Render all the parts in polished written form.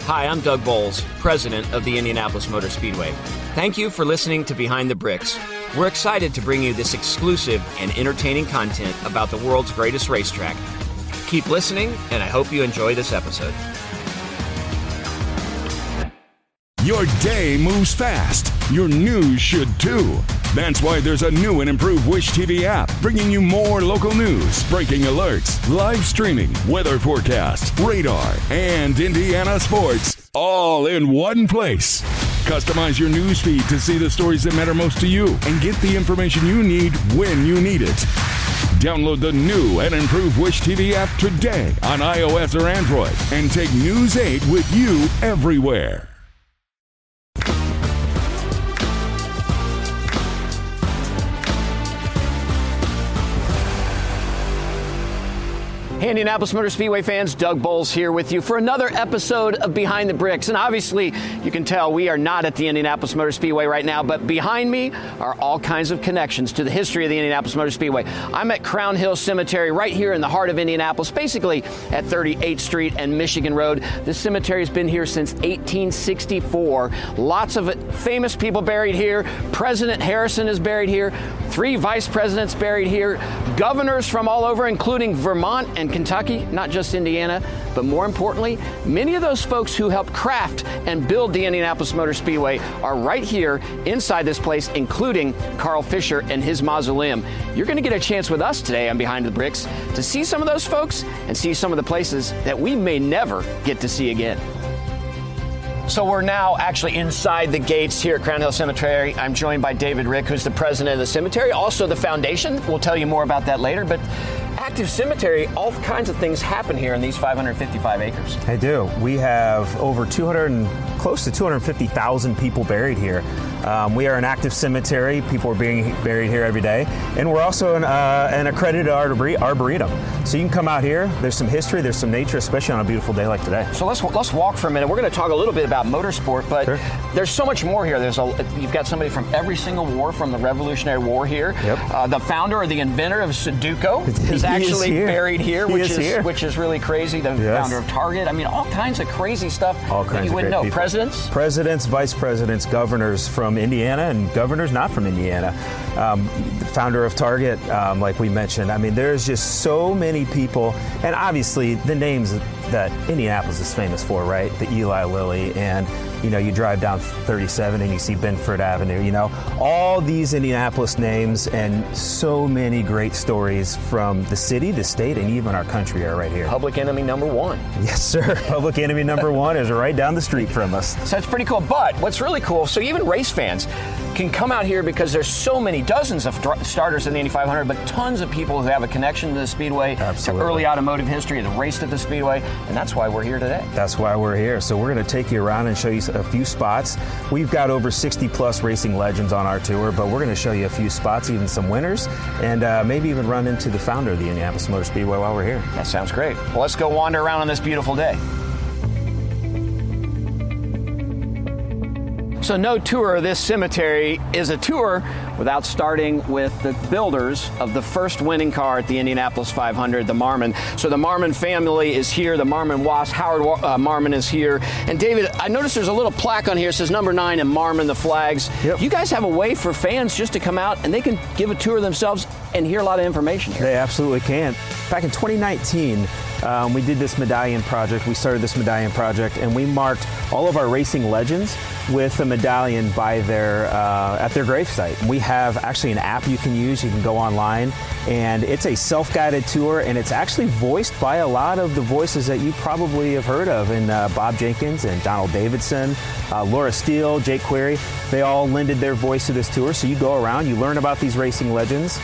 Hi, I'm Doug Boles, president of the Indianapolis Motor Speedway. Thank you for listening to Behind the Bricks. We're excited to bring you this exclusive and entertaining content about the world's greatest racetrack. Keep listening, and I hope you enjoy this episode. Your day moves fast. Your news should too. That's why there's a new and improved Wish TV app, bringing you more local news, breaking alerts, live streaming, weather forecast, radar, and Indiana sports, all in one place. Customize your news feed to see the stories that matter most to you and get the information you need when you need it. Download the new and improved Wish TV app today on iOS or Android and take News 8 with you everywhere. Hey, Indianapolis Motor Speedway fans, Doug Boles here with you for another episode of Behind the Bricks. And obviously, you can tell we are not at the Indianapolis Motor Speedway right now, but behind me are all kinds of connections to the history of the Indianapolis Motor Speedway. I'm at Crown Hill Cemetery right here in the heart of Indianapolis, basically at 38th Street and Michigan Road. This cemetery has been here since 1864. Lots of famous people buried here. President Harrison is buried here. 3 vice presidents buried here. Governors from all over, including Vermont and Kentucky, not just Indiana, but more importantly, many of those folks who helped craft and build the Indianapolis Motor Speedway are right here inside this place, including Carl Fisher and his mausoleum. You're going to get a chance with us today on Behind the Bricks to see some of those folks and see some of the places that we may never get to see again. So we're now actually inside the gates here at Crown Hill Cemetery. I'm joined by David Rick, who's the president of the cemetery, also the foundation. We'll tell you more about that later, but active cemetery, all kinds of things happen here in these 555 acres. They do. We have over close to 250,000 people buried here. We are an active cemetery. People are being buried here every day. And we're also an accredited arboretum. So you can come out here. There's some history, there's some nature, especially on a beautiful day like today. So let's walk for a minute. We're going to talk a little bit about motorsport, but sure. There's so much more here. You've got somebody from every single war from the Revolutionary War here. Yep. The founder or the inventor of Sudoku is actually buried here, which is really crazy. The founder of Target. I mean, all kinds of crazy stuff that you wouldn't know. People. Presidents, vice presidents, governors from Indiana, and governors not from Indiana. The founder of Target, like we mentioned. I mean, there's just so many people, and obviously the names that Indianapolis is famous for, right? The Eli Lilly, and you drive down 37 and you see Benford Avenue, all these Indianapolis names, and so many great stories from the city, the state, and even our country are right here. Public enemy number 1. Yes, sir. Public enemy number 1 is right down the street from us. So that's pretty cool. But what's really cool, so even race fans can come out here because there's so many dozens of starters in the Indy 500, but tons of people who have a connection to the Speedway, Absolutely. To early automotive history, that raced at the Speedway, and that's why we're here today. That's why we're here. So we're going to take you around and show you a few spots. We've got over 60 plus racing legends on our tour, but we're going to show you a few spots, even some winners, and maybe even run into the founder of the Indianapolis Motor Speedway while we're here. That sounds great. Well, let's go wander around on this beautiful day. So no tour of this cemetery is a tour without starting with the builders of the first winning car at the Indianapolis 500, the Marmon. So the Marmon family is here, the Marmon Wasp, Howard Marmon is here. And David, I noticed there's a little plaque on here that says number 9 and Marmon, the flags. Yep. You guys have a way for fans just to come out and they can give a tour themselves and hear a lot of information here. They absolutely can. Back in 2019, we did this medallion project. We started this medallion project, and we marked all of our racing legends with a medallion by at their gravesite. We have actually an app you can use. You can go online, and it's a self-guided tour, and it's actually voiced by a lot of the voices that you probably have heard of, in Bob Jenkins and Donald Davidson, Laura Steele, Jake Query. They all lended their voice to this tour. So you go around, you learn about these racing legends,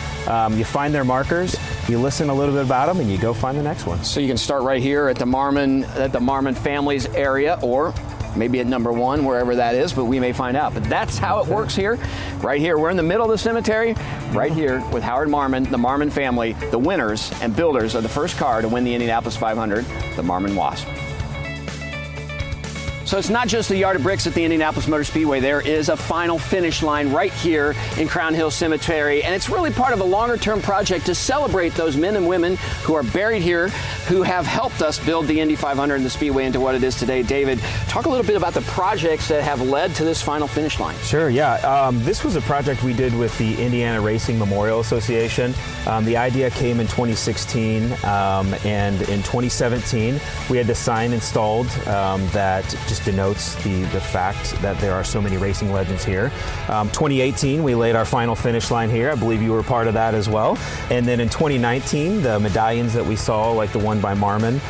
you find their markers, you listen a little bit about them, and you go find the next one. So you can start right here at the Marmon family's area, or maybe at number 1, wherever that is, but we may find out. But that's how it works here. Right here, we're in the middle of the cemetery, right here with Howard Marmon, the Marmon family, the winners and builders of the first car to win the Indianapolis 500, the Marmon Wasp. So it's not just the yard of bricks at the Indianapolis Motor Speedway. There is a final finish line right here in Crown Hill Cemetery, and it's really part of a longer-term project to celebrate those men and women who are buried here, who have helped us build the Indy 500 and the Speedway into what it is today. David, talk a little bit about the projects that have led to this final finish line. Sure, yeah. This was a project we did with the Indiana Racing Memorial Association. The idea came in 2016, and in 2017, we had the sign installed that just denotes the fact that there are so many racing legends here. 2018, we laid our final finish line here. I believe you were part of that as well. And then in 2019, the medallions that we saw, like the one by Marmon,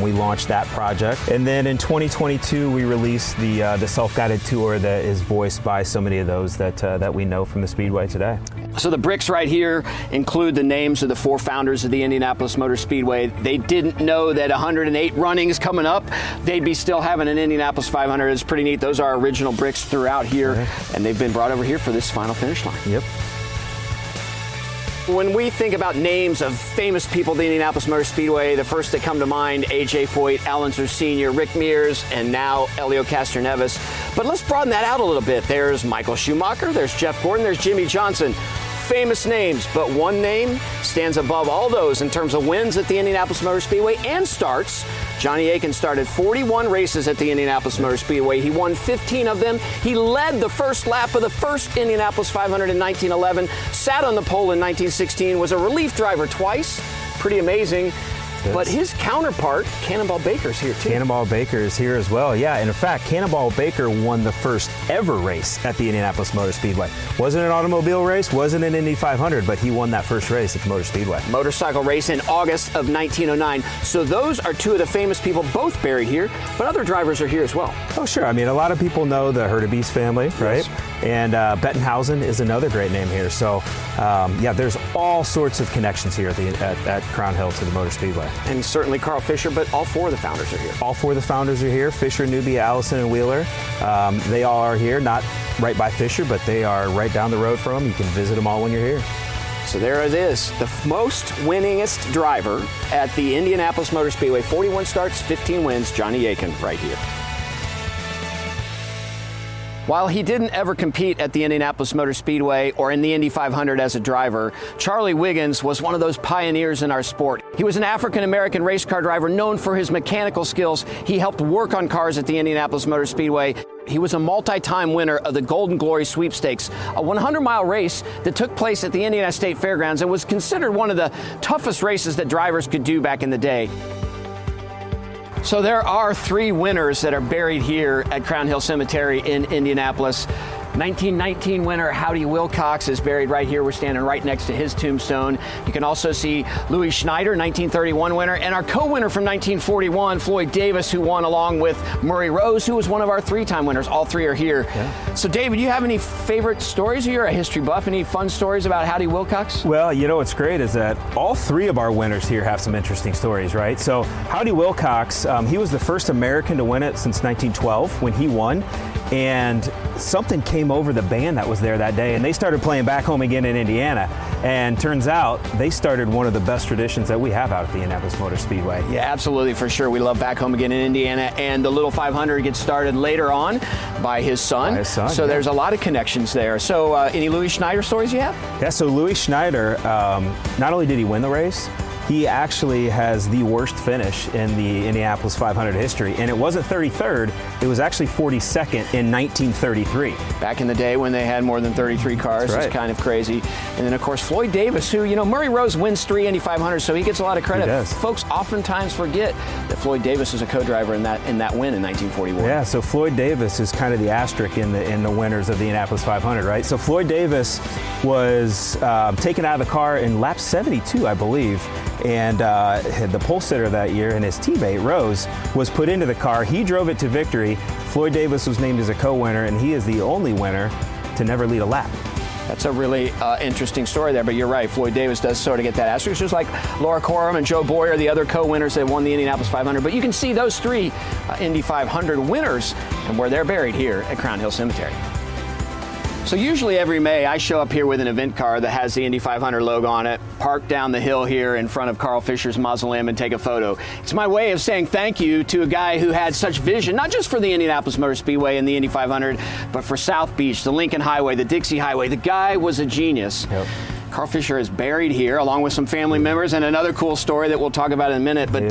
we launched that project. And then in 2022, we released the self-guided tour that is voiced by so many of those that we know from the Speedway today. So the bricks right here include the names of the 4 founders of the Indianapolis Motor Speedway. They didn't know that 108 runnings coming up, they'd be still having an Indianapolis 500. It's pretty neat. Those are original bricks throughout here, and they've been brought over here for this final finish line. Yep. When we think about names of famous people at the Indianapolis Motor Speedway, the first that come to mind, A.J. Foyt, Al Unser Sr., Rick Mears, and now Elio Castroneves. But let's broaden that out a little bit. There's Michael Schumacher, there's Jeff Gordon, there's Jimmy Johnson. Famous names, but one name stands above all those in terms of wins at the Indianapolis Motor Speedway and starts. Johnny Aiken started 41 races at the Indianapolis Motor Speedway. He won 15 of them. He led the first lap of the first Indianapolis 500 in 1911, sat on the pole in 1916, was a relief driver twice. Pretty amazing. But his counterpart, Cannonball Baker's here too. Cannonball Baker is here as well, yeah. And in fact, Cannonball Baker won the first ever race at the Indianapolis Motor Speedway. Wasn't an automobile race, wasn't an Indy 500, but he won that first race at the Motor Speedway. Motorcycle race in August of 1909. So those are 2 of the famous people both buried here, but other drivers are here as well. Oh, sure. I mean, a lot of people know the Hurtubise family, right? Yes. And Bettenhausen is another great name here. So, yeah, there's all sorts of connections here at Crown Hill to the Motor Speedway. And certainly Carl Fisher, but all 4 of the founders are here. All 4 of the founders are here. Fisher, Newby, Allison, and Wheeler. They all are here, not right by Fisher, but they are right down the road from them. You can visit them all when you're here. So there it is, the most winningest driver at the Indianapolis Motor Speedway. 41 starts, 15 wins, Johnny Aiken right here. While he didn't ever compete at the Indianapolis Motor Speedway or in the Indy 500 as a driver, Charlie Wiggins was one of those pioneers in our sport. He was an African-American race car driver known for his mechanical skills. He helped work on cars at the Indianapolis Motor Speedway. He was a multi-time winner of the Golden Glory Sweepstakes, a 100-mile race that took place at the Indiana State Fairgrounds and was considered one of the toughest races that drivers could do back in the day. So there are 3 winners that are buried here at Crown Hill Cemetery in Indianapolis. 1919 winner Howdy Wilcox is buried right here. We're standing right next to his tombstone. You can also see Louis Schneider, 1931 winner, and our co-winner from 1941, Floyd Davis, who won along with Murray Rose, who was one of our 3-time winners. All 3 are here. Yeah. So, David, you have any favorite stories? You're a history buff. Any fun stories about Howdy Wilcox? Well, you know what's great is that all 3 of our winners here have some interesting stories, right? So, Howdy Wilcox, he was the first American to win it since 1912 when he won. And something came over the band that was there that day, and they started playing Back Home Again in Indiana. And turns out they started one of the best traditions that we have out at the Indianapolis Motor Speedway. Yeah, absolutely, for sure. We love Back Home Again in Indiana, and the Little 500 gets started later on by his son. So there's a lot of connections there. So any Louis Schneider stories you have? Yeah, so Louis Schneider, not only did he win the race, he actually has the worst finish in the Indianapolis 500 history. And it wasn't 33rd, it was actually 42nd in 1933. Back in the day when they had more than 33 cars, it's kind of crazy. And then, of course, Floyd Davis, who, you know, Murray Rose wins 3 Indy 500s, so he gets a lot of credit. Folks oftentimes forget that Floyd Davis was a co-driver in that win in 1941. Yeah, so Floyd Davis is kind of the asterisk in the winners of the Indianapolis 500, right? So Floyd Davis was taken out of the car in lap 72, I believe. And the pole sitter that year and his teammate, Rose, was put into the car. He drove it to victory. Floyd Davis was named as a co-winner, and he is the only winner to never lead a lap. That's a really interesting story there, but you're right. Floyd Davis does sort of get that asterisk, just like Laura Coram and Joe Boyer, the other co-winners that won the Indianapolis 500. But you can see those 3 Indy 500 winners and where they're buried here at Crown Hill Cemetery. So usually every May I show up here with an event car that has the Indy 500 logo on it, park down the hill here in front of Carl Fisher's mausoleum and take a photo. It's my way of saying thank you to a guy who had such vision, not just for the Indianapolis Motor Speedway and the Indy 500, but for South Beach, the Lincoln Highway, the Dixie Highway. The guy was a genius. Yep. Carl Fisher is buried here along with some family members, and another cool story that we'll talk about in a minute. But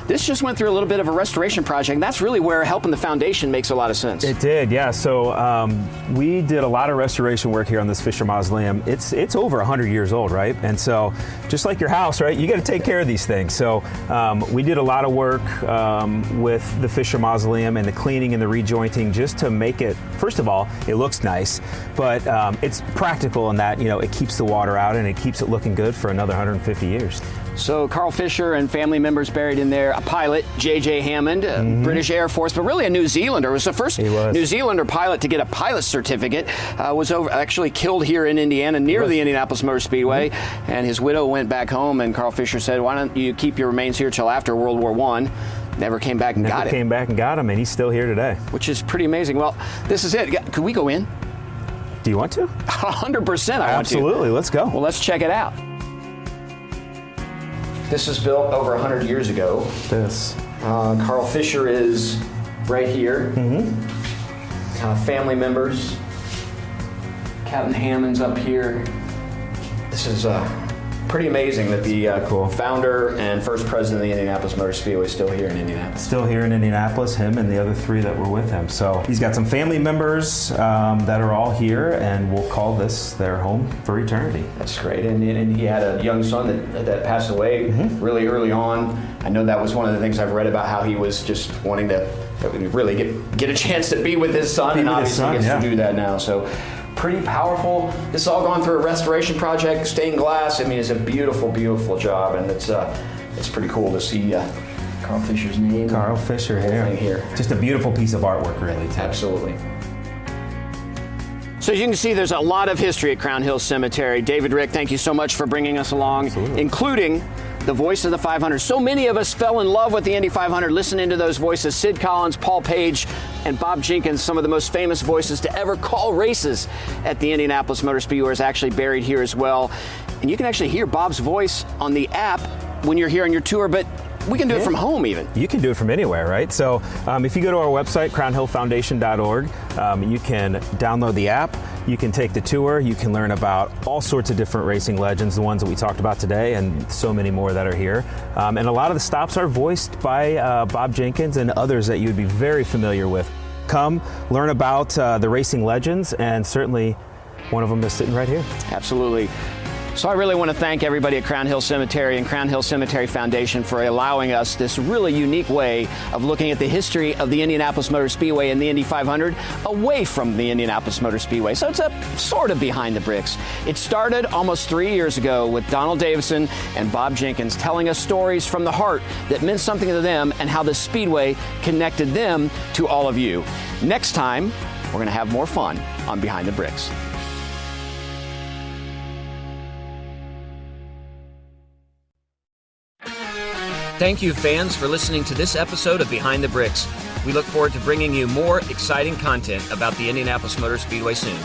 this just went through a little bit of a restoration project, and that's really where helping the foundation makes a lot of sense. It did, yeah. So we did a lot of restoration work here on this Fisher Mausoleum. It's over 100 years old, right? And so just like your house, right, you got to take care of these things. So we did a lot of work with the Fisher Mausoleum and the cleaning and the rejointing just to make it, first of all, it looks nice, but it's practical in that, it keeps the water out and it keeps it looking good for another 150 years. So Carl Fisher and family members buried in there. A pilot, J.J. Hammond, British Air Force, but really a New Zealander. Was the first New Zealander pilot to get a pilot's certificate. Was actually killed here in Indiana near the Indianapolis Motor Speedway. And his widow went back home, and Carl Fisher said, why don't you keep your remains here till after World War I? Never came back and got it. Never came back and got him, and he's still here today. Which is pretty amazing. Well, this is it. Could we go in? Do you want to? 100% I want to. Absolutely, let's go. Well, let's check it out. This is built over 100 years ago. Carl Fisher is right here. Family members. Captain Hammond's up here. This is pretty amazing that the founder and first president of the Indianapolis Motor Speedway is still here in Indianapolis. Still here in Indianapolis, him and the other three that were with him. So he's got some family members that are all here, and we'll call this their home for eternity. That's great. And he had a young son that passed away really early on. I know that was one of the things I've read about, how he was just wanting to really get a chance to be with his son, and obviously gets to do that now. So pretty powerful. This has all gone through a restoration project, stained glass. I mean, it's a beautiful, beautiful job, and it's pretty cool to see Carl Fisher's name. Carl Fisher here. Just a beautiful piece of artwork, really. Too. Absolutely. So as you can see, there's a lot of history at Crown Hill Cemetery. David, Rick, thank you so much for bringing us along, including the voice of the 500. So many of us fell in love with the Indy 500 listening to those voices. Sid Collins, Paul Page, and Bob Jenkins, some of the most famous voices to ever call races at the Indianapolis Motor Speedway, is actually buried here as well. And you can actually hear Bob's voice on the app when you're here on your tour, but we can do it from home even. You can do it from anywhere, right? So if you go to our website, crownhillfoundation.org, you can download the app, you can take the tour, you can learn about all sorts of different racing legends, the ones that we talked about today, and so many more that are here. And a lot of the stops are voiced by Bob Jenkins and others that you'd be very familiar with. Come, learn about the racing legends, and certainly one of them is sitting right here. Absolutely. So I really want to thank everybody at Crown Hill Cemetery and Crown Hill Cemetery Foundation for allowing us this really unique way of looking at the history of the Indianapolis Motor Speedway and the Indy 500 away from the Indianapolis Motor Speedway. So it's a sort of behind the bricks. It started almost 3 years ago with Donald Davison and Bob Jenkins telling us stories from the heart that meant something to them and how the Speedway connected them to all of you. Next time, we're going to have more fun on Behind the Bricks. Thank you, fans, for listening to this episode of Behind the Bricks. We look forward to bringing you more exciting content about the Indianapolis Motor Speedway soon.